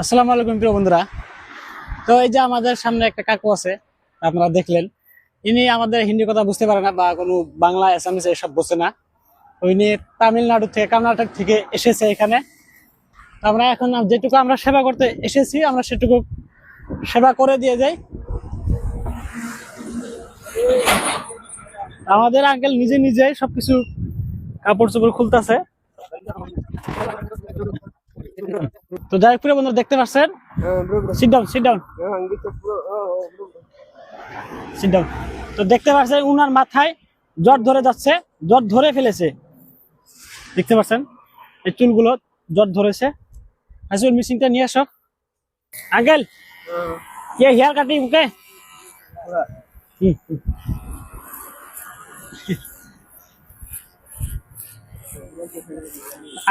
আসসালামু আলাইকুম প্রিয় বন্ধুরা। তো এই যে আমাদের সামনে একটা কাকু আছে, আপনারা দেখলেন। ইনি আমাদের হিন্দি কথা বুঝতে পারে না বা কোনো বাংলা আসামিস এসব বোঝে না। উনি তামিলনাড়ু থেকে কর্ণাটক থেকে এসেছে এখানে। তো আমরা এখন যেটুকু আমরা সেবা করতে এসেছি আমরা সেটুকু সেবা করে দিয়ে যাই। আমাদের আঙ্কেল নিজে নিজেই সবকিছু কাপড় চোপড় খুলতেছে। তো যাই হোক প্রিয় বন্ধুরা, দেখতে পাচ্ছেন। Sit down, sit down, sit down. তো দেখতে পাচ্ছেন উনার মাথায় জ্বর ধরে যাচ্ছে, জ্বর ধরে ফেলেছে। দেখতে পাচ্ছেন এই চুলগুলো জ্বর ধরেছে। আসলে মিশিংটা নিয়ে আসো আঙ্কেল। ये हेयर कटिंग ओके।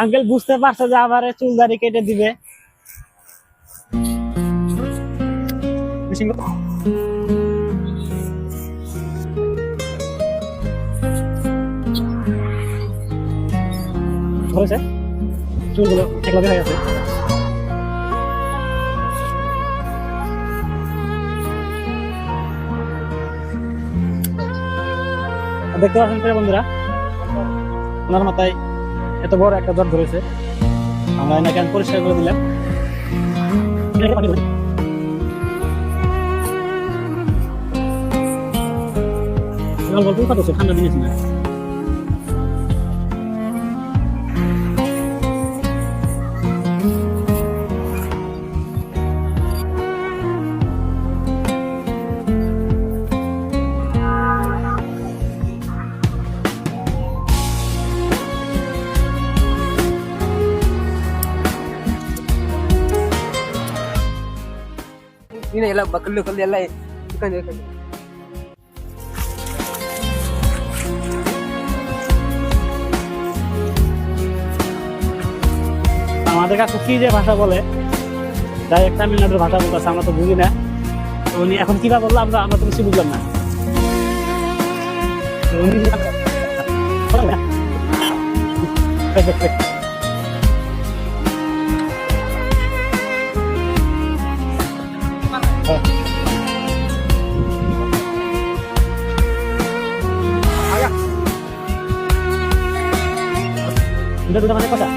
আঙ্কেল বুঝতে পারছে যে আমার চুল দাড়ি কেটে দিবে। ধরেছে চুলগুলো একলা হয়ে গেছে। দেখতে পাচ্ছেন প্রিয় বন্ধুরা, ওনার মাথায় এত বড় একটা জ্বর ধরেছে। আমরা এনাকে পরিষ্কার করে দিলাম। ঠান্ডা দিয়েছি না। ಎಲ್ಲ ಬಕಲ್ಲು ಕಲ್ಲು ಎಲ್ಲ ಇಟ್ಕೊಂಡು আমাদের কাছে কি যে ভাষা বলে, তাই তামিলনাড়ুর ভাষা বলতেছে, আমরা তো বুঝি না। তো উনি এখন কিবা বললো আমরা তো কিছু বুঝলাম না। udah mana kota?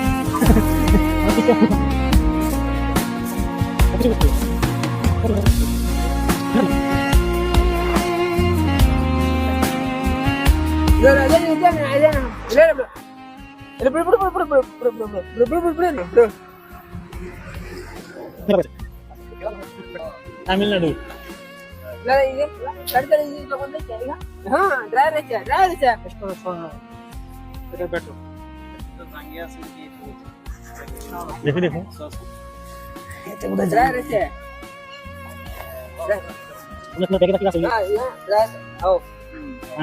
Tamilnadu. हाँ ड्राइवर है देखो देखो ड्राइवर है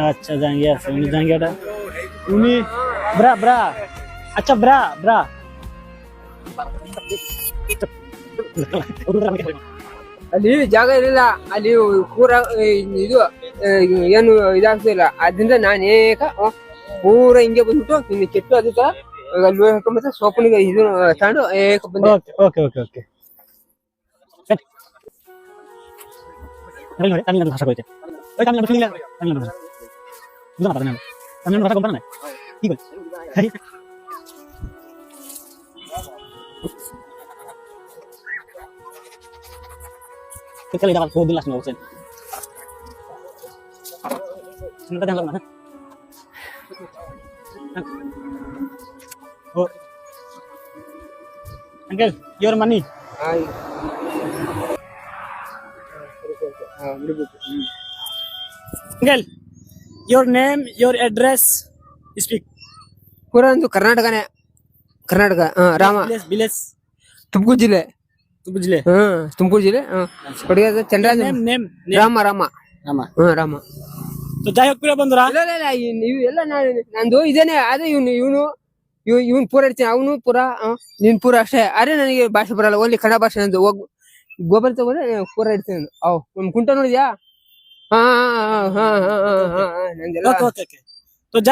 अच्छा जांगिया से उन्हें जांगिया डा उन्हें ब्रा ब्रा अच्छा ब्रा ब्रा ಅಲ್ಲಿ ಜಾಗ ಇರಲಿಲ್ಲ, ಅಲ್ಲಿ ಪೂರ ಇದು ಏನು ಇದಾಗ್ತಿಲ್ಲ. ಅದರಿಂದ ನಾನು ಪೂರ ಹಿಂಗೆ ಬಂದ್ಬಿಟ್ಟು ನಿನ್ನ ಕೆಟ್ಟು ಅದ ತರ ಅಲ್ಲಿ ಹಾಕೊಂಡ್ಬತ್ತೆ ಸೋಪನಿಗೆ ಇದು ತಗೊಂಡು ಬಂದೆ. ಓಕೆ ಓಕೆ ಓಕೆ তামিলনাড়ু ভাষা কইতে ওই তামিলনাড়ু ফিলিং তামিলনাড়ু ভাষা বুঝা না তামিলনাড়ু তামিলনাড়ু ভাষা কোন না কি বল kali dapat mobil lah ngosen. Sebentar jangan lama. Oh. Uncle, your money. Uncle, your name, your address, speak. ಪೂರಂದು ಕರ್ನಾಟಕನೇ, Karnataka. Rama village Tumakuru ಜಿಲ್ಲೆ. ತುಮಕೂರು ಜಿಲ್ಲೆ. ಕೊಡಗೆ ಚಂದ್ರರಾಜ name ರಾಮ ರಾಮ ರಾಮ ರಾಮ. তো যাই হোক প্রিয় বন্ধুরা, ನೀವು ಎಲ್ಲ ನಂದು ಇದೇನೆ. ಅದೇ ಇವನು ಪೂರ ಇರ್ತೀನಿ, ಅವನು ಪೂರ ನೀನ್ ಪೂರ ಅಷ್ಟೇ. ಅರೆ ನನಗೆ ಭಾಷೆ ಬರಲ್ಲ, ಓನ್ಲಿ ಕನ್ನಡ ಭಾಷೆ ನಂದು. ಗೋಬರ್ ತಗೊಂಡ್ರೆ ಪೂರ ಇರ್ತೀನಿ. ಅವ್ ನಮ್ ಕುಂಟ ನೋಡಿದ್ಯಾ? ಹಾ ಹಾ ಹಾ ಹಾ ಹಾ ನಂದೆಲ್ಲ